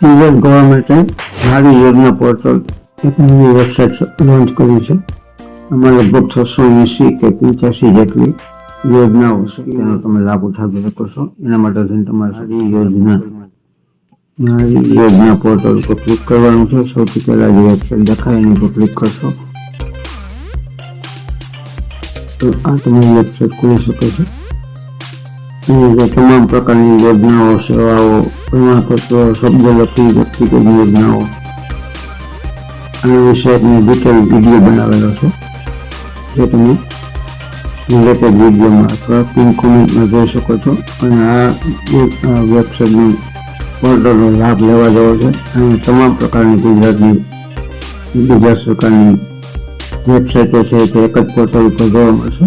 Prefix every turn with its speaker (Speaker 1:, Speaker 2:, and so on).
Speaker 1: US ગવર્મેન્ટે મારી યોજના પોર્ટલ એક નવી વેબસાઇટ લોન્ચ કરી છે. આમાં લગભગ 680 કે 85 જેટલી યોજનાઓ છે, તેનો તમે લાભ ઉઠાવી શકો છો. એના માટે તમારે મારી યોજના પોર્ટલ ઉપર ક્લિક કરવાનું છે. સૌથી પહેલા જે વેબસાઇટ દેખાય એની ઉપર ક્લિક કરશો તો આ તમારી વેબસાઇટ ખુલી શકે છે. તમામ પ્રકારની યોજનાઓ, સેવાઓ, પ્રમાણપત્રો, શબ્દ લખી વ્યક્તિગત યોજનાઓ અને વિષયની ડિટેલ વિડીયો બનાવેલો છે, જે તમે રિલેટેડ વિડીયોમાં અથવા પિન કોમેન્ટમાં જોઈ શકો છો. અને આ વેબસાઇટનો પોર્ટલનો લાભ લેવા જેવો છે. અને તમામ પ્રકારની ગુજરાતની ગુજરાત સરકારની વેબસાઇટો છે તે એક જ પોર્ટલ ઉપર જોવા મળશે.